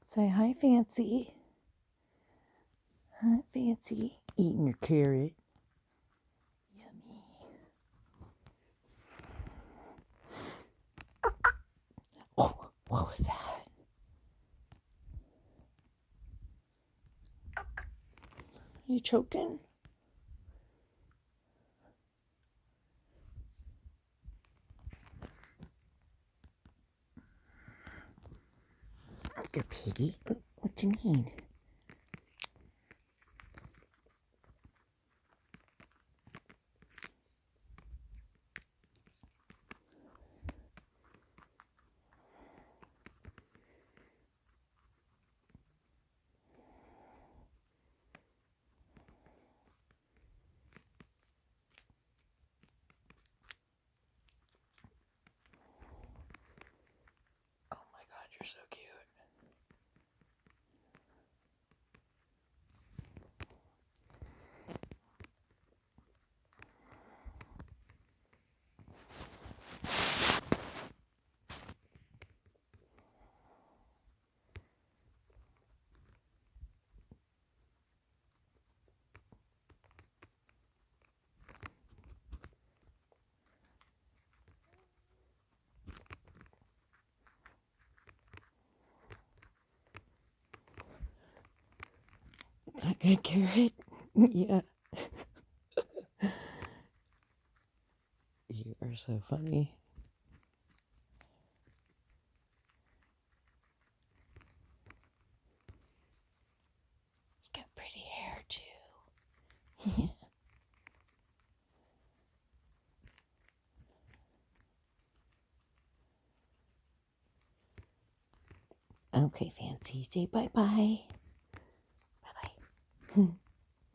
Say hi, Fancy. Hi, Fancy. Eating your carrot. Yummy. Oh, what was that? Are you choking? Good piggy. What you need? Oh my god, you're so cute. Is that good, carrot? Yeah. You are so funny. You got pretty hair, too. Okay, Fancy. Say bye-bye. Bye-bye.